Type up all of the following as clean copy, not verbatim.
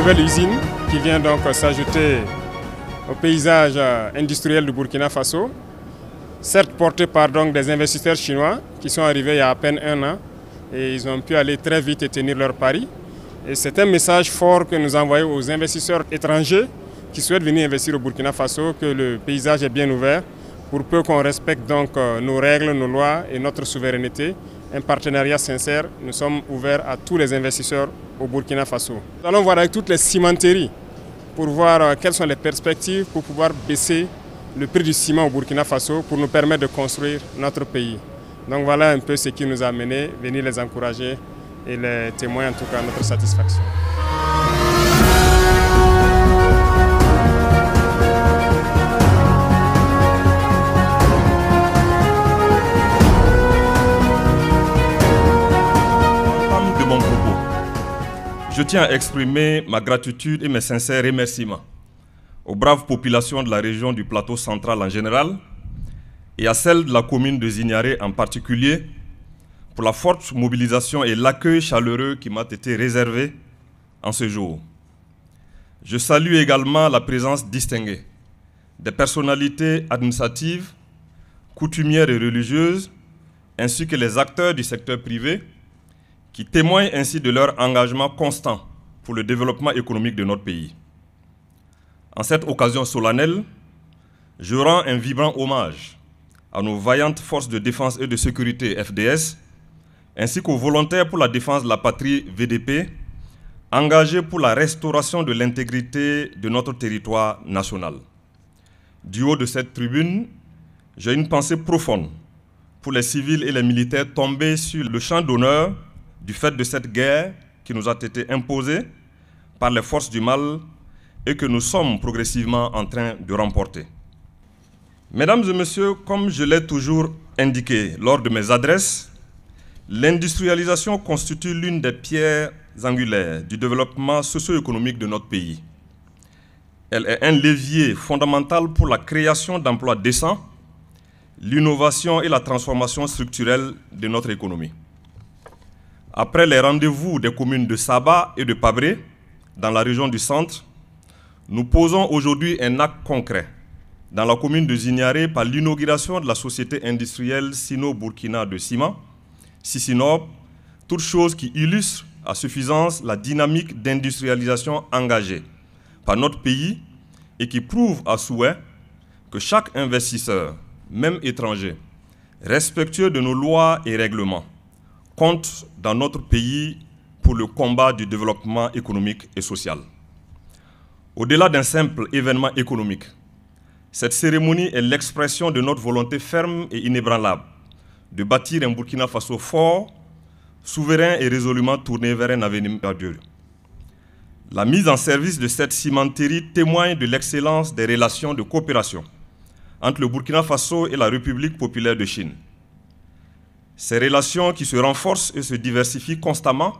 nouvelle usine qui vient donc s'ajouter au paysage industriel du Burkina Faso, certes portée par donc des investisseurs chinois qui sont arrivés il y a à peine un an et ils ont pu aller très vite et tenir leur pari. Et c'est un message fort que nous envoyons aux investisseurs étrangers qui souhaitent venir investir au Burkina Faso, que le paysage est bien ouvert pour peu qu'on respecte donc nos règles, nos lois et notre souveraineté. Un partenariat sincère, nous sommes ouverts à tous les investisseurs au Burkina Faso. Nous allons voir avec toutes les cimenteries pour voir quelles sont les perspectives pour pouvoir baisser le prix du ciment au Burkina Faso pour nous permettre de construire notre pays. Donc voilà un peu ce qui nous a amenés, venir les encourager et les témoins en tout cas notre satisfaction. De mon propos, je tiens à exprimer ma gratitude et mes sincères remerciements aux braves populations de la région du plateau central en général et à celles de la commune de Zignaré en particulier pour la forte mobilisation et l'accueil chaleureux qui m'a été réservé en ce jour. Je salue également la présence distinguée des personnalités administratives, coutumières et religieuses, ainsi que les acteurs du secteur privé qui témoignent ainsi de leur engagement constant pour le développement économique de notre pays. En cette occasion solennelle, je rends un vibrant hommage à nos vaillantes forces de défense et de sécurité FDS, ainsi qu'aux volontaires pour la défense de la patrie VDP, engagés pour la restauration de l'intégrité de notre territoire national. Du haut de cette tribune, j'ai une pensée profonde pour les civils et les militaires tombés sur le champ d'honneur du fait de cette guerre qui nous a été imposée par les forces du mal et que nous sommes progressivement en train de remporter. Mesdames et messieurs, comme je l'ai toujours indiqué lors de mes adresses, l'industrialisation constitue l'une des pierres angulaires du développement socio-économique de notre pays. Elle est un levier fondamental pour la création d'emplois décents, l'innovation et la transformation structurelle de notre économie. Après les rendez-vous des communes de Saba et de Pabré, dans la région du centre, nous posons aujourd'hui un acte concret dans la commune de Zignaré par l'inauguration de la société industrielle Sino-Burkina de ciment, Sisinob, toute chose qui illustre à suffisance la dynamique d'industrialisation engagée par notre pays et qui prouve à souhait que chaque investisseur, même étranger, respectueux de nos lois et règlements, compte dans notre pays pour le combat du développement économique et social. Au-delà d'un simple événement économique, cette cérémonie est l'expression de notre volonté ferme et inébranlable de bâtir un Burkina Faso fort, souverain et résolument tourné vers un avenir radieux. La mise en service de cette cimenterie témoigne de l'excellence des relations de coopération entre le Burkina Faso et la République populaire de Chine. Ces relations qui se renforcent et se diversifient constamment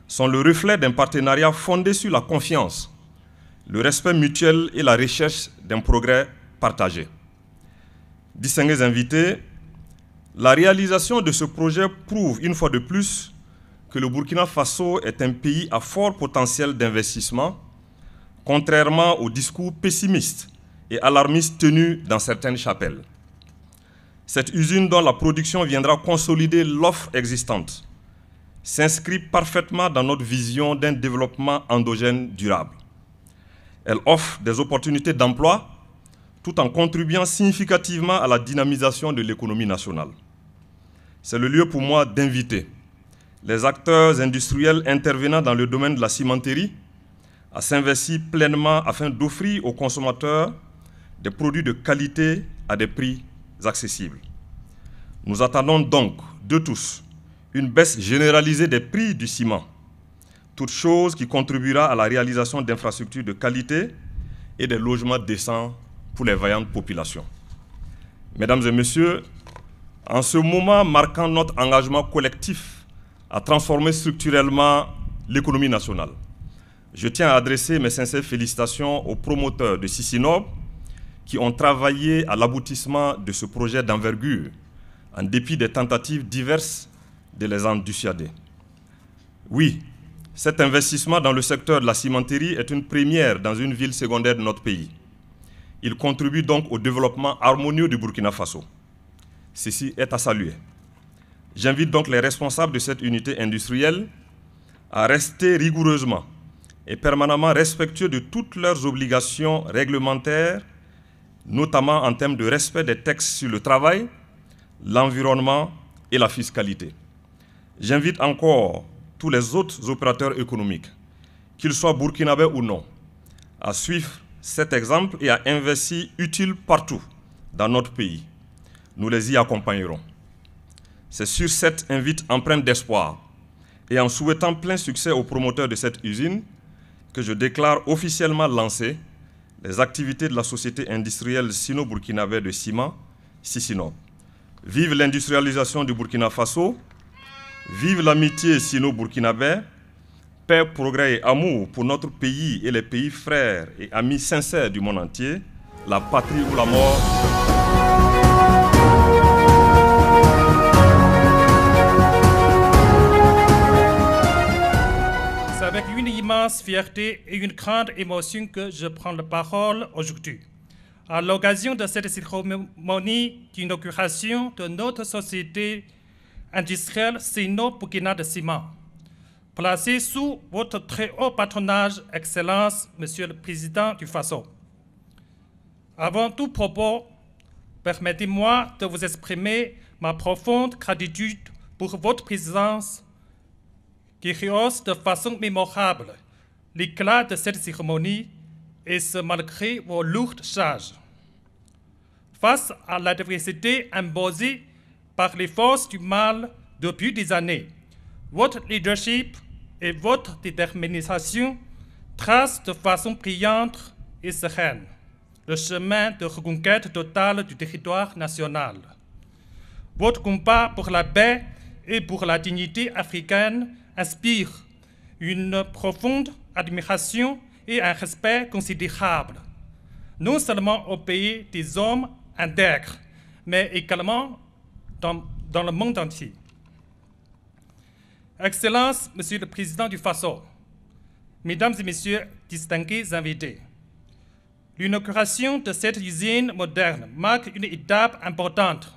sont le reflet d'un partenariat fondé sur la confiance, le respect mutuel et la recherche d'un progrès partagé. Distingués invités, la réalisation de ce projet prouve une fois de plus que le Burkina Faso est un pays à fort potentiel d'investissement, contrairement aux discours pessimistes et alarmistes tenus dans certaines chapelles. Cette usine dont la production viendra consolider l'offre existante s'inscrit parfaitement dans notre vision d'un développement endogène durable. Elle offre des opportunités d'emploi tout en contribuant significativement à la dynamisation de l'économie nationale. C'est le lieu pour moi d'inviter les acteurs industriels intervenant dans le domaine de la cimenterie à s'investir pleinement afin d'offrir aux consommateurs des produits de qualité à des prix accessibles. Nous attendons donc de tous une baisse généralisée des prix du ciment, toute chose qui contribuera à la réalisation d'infrastructures de qualité et des logements décents pour les vaillantes populations. Mesdames et messieurs, en ce moment marquant notre engagement collectif à transformer structurellement l'économie nationale, je tiens à adresser mes sincères félicitations aux promoteurs de Sisinob qui ont travaillé à l'aboutissement de ce projet d'envergure, en dépit des tentatives diverses de les en dissuader. Oui, Cet investissement dans le secteur de la cimenterie est une première dans une ville secondaire de notre pays. Il contribue donc au développement harmonieux du Burkina Faso. Ceci est à saluer. J'invite donc les responsables de cette unité industrielle à rester rigoureusement et permanemment respectueux de toutes leurs obligations réglementaires, notamment en termes de respect des textes sur le travail, l'environnement et la fiscalité. J'invite encore tous les autres opérateurs économiques, qu'ils soient burkinabés ou non, à suivre cet exemple et à investir utile partout dans notre pays. Nous les y accompagnerons. C'est sur cette invite empreinte d'espoir et en souhaitant plein succès aux promoteurs de cette usine que je déclare officiellement lancées les activités de la société industrielle sino-burkinabé de ciment, Sisinob. Vive l'industrialisation du Burkina Faso, vive l'amitié sino-burkinabé, paix, progrès et amour pour notre pays et les pays frères et amis sincères du monde entier, la patrie ou la mort. C'est avec une immense fierté et une grande émotion que je prends la parole aujourd'hui. À l'occasion de cette cérémonie d'inauguration de notre société industrielle Sino-Burkina de ciment, placée sous votre très haut patronage, Excellence, Monsieur le Président du Faso. Avant tout propos, permettez-moi de vous exprimer ma profonde gratitude pour votre présence qui rehausse de façon mémorable l'éclat de cette cérémonie, et ce malgré vos lourdes charges. Face à l'adversité imposée par les forces du mal depuis des années, votre leadership et votre détermination tracent de façon brillante et sereine le chemin de reconquête totale du territoire national. Votre combat pour la paix et pour la dignité africaine inspire une profonde admiration et un respect considérable, non seulement au pays des hommes intègres, mais également dans le monde entier. Excellence, Monsieur le Président du Faso, Mesdames et Messieurs distingués invités, l'inauguration de cette usine moderne marque une étape importante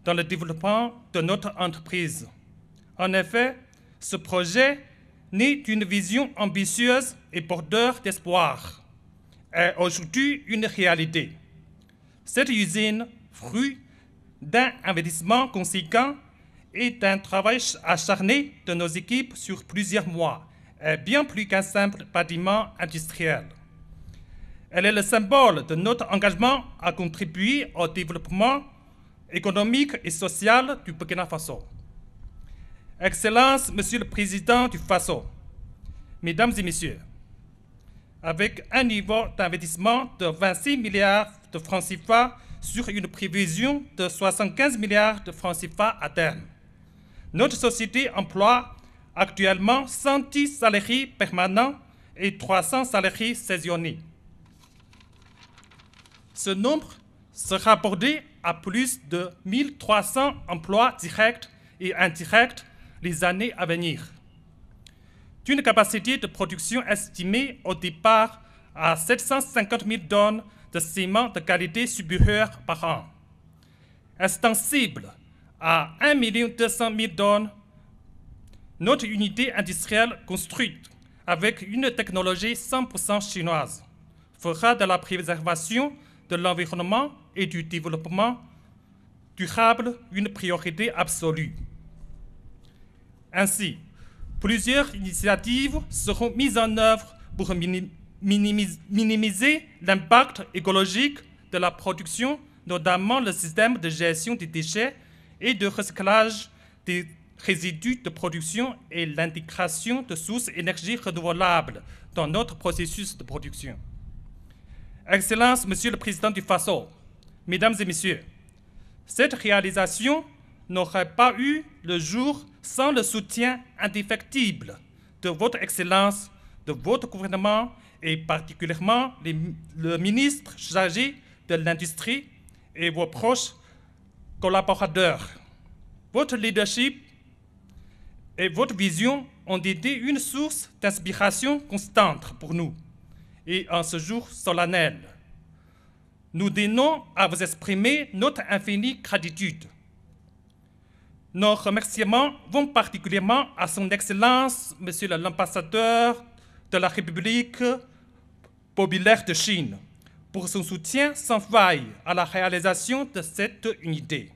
dans le développement de notre entreprise. En effet, ce projet, né d'une vision ambitieuse et porteur d'espoir, est aujourd'hui une réalité. Cette usine, fruit d'un investissement conséquent et d'un travail acharné de nos équipes sur plusieurs mois, est bien plus qu'un simple bâtiment industriel. Elle est le symbole de notre engagement à contribuer au développement économique et social du Burkina Faso. Excellence, Monsieur le Président du Faso, Mesdames et Messieurs, avec un niveau d'investissement de 26 milliards de francs CFA sur une prévision de 75 milliards de francs CFA à terme, notre société emploie actuellement 110 salariés permanents et 300 salariés saisonniers. Ce nombre sera abordé à plus de 1300 emplois directs et indirects les années à venir, d'une capacité de production estimée au départ à 750 000 tonnes de ciment de qualité supérieure par an, extensible à 1 200 000 tonnes. Notre unité industrielle construite avec une technologie 100% chinoise fera de la préservation de l'environnement et du développement durable une priorité absolue. Ainsi, plusieurs initiatives seront mises en œuvre pour minimiser l'impact écologique de la production, notamment le système de gestion des déchets et de recyclage des résidus de production et l'intégration de sources d'énergie renouvelables dans notre processus de production. Excellence, Monsieur le Président du Faso, Mesdames et Messieurs, cette réalisation n'aurait pas eu le jour sans le soutien indéfectible de votre Excellence, de votre gouvernement et particulièrement le ministre chargé de l'Industrie et vos proches collaborateurs. Votre leadership et votre vision ont été une source d'inspiration constante pour nous. Et en ce jour solennel, nous tenons à vous exprimer notre infinie gratitude. Nos remerciements vont particulièrement à son Excellence, Monsieur l'ambassadeur de la République populaire de Chine, pour son soutien sans faille à la réalisation de cette unité.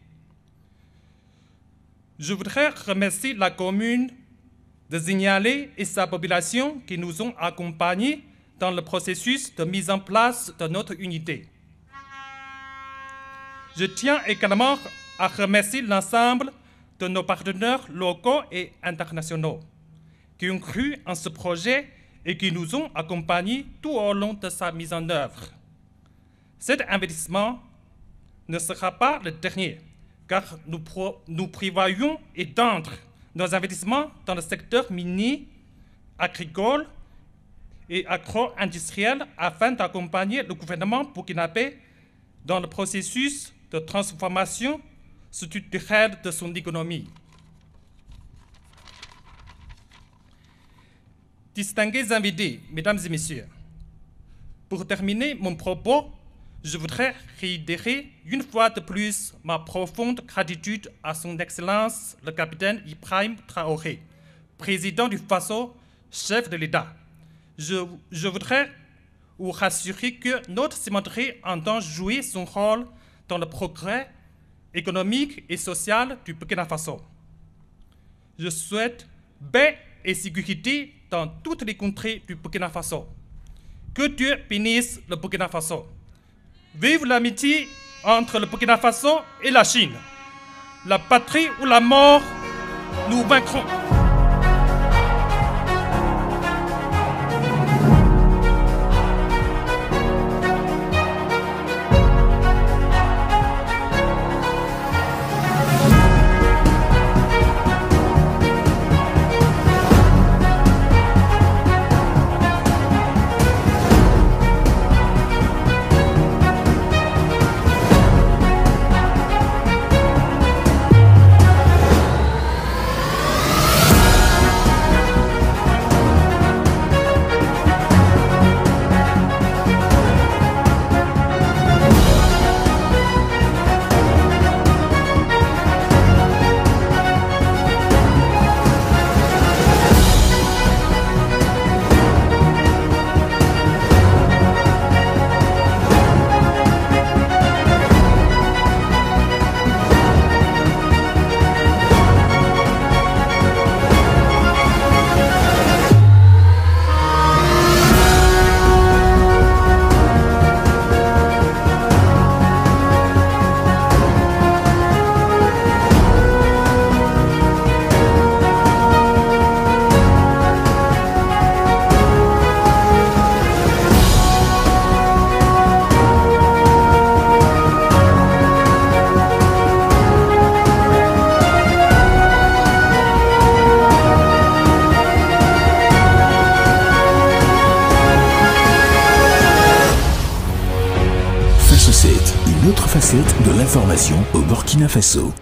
Je voudrais remercier la commune de Zignalé et sa population qui nous ont accompagnés dans le processus de mise en place de notre unité. Je tiens également à remercier l'ensemble de nos partenaires locaux et internationaux qui ont cru en ce projet et qui nous ont accompagnés tout au long de sa mise en œuvre. Cet investissement ne sera pas le dernier, car nous prévoyons étendre nos investissements dans le secteur minier, agricole et agro-industriel afin d'accompagner le gouvernement burkinabé dans le processus de transformation structurelle de son économie. Distingués invités, mesdames et messieurs, pour terminer mon propos, je voudrais réitérer une fois de plus ma profonde gratitude à son Excellence le capitaine Ibrahim Traoré, président du Faso, chef de l'État. Je voudrais vous rassurer que notre cimenterie entend jouer son rôle dans le progrès économique et social du Burkina Faso. Je souhaite paix et sécurité dans toutes les contrées du Burkina Faso. Que Dieu bénisse le Burkina Faso. Vive l'amitié entre le Burkina Faso et la Chine. La patrie ou la mort, nous vaincrons. Une autre facette de l'information au Burkina Faso.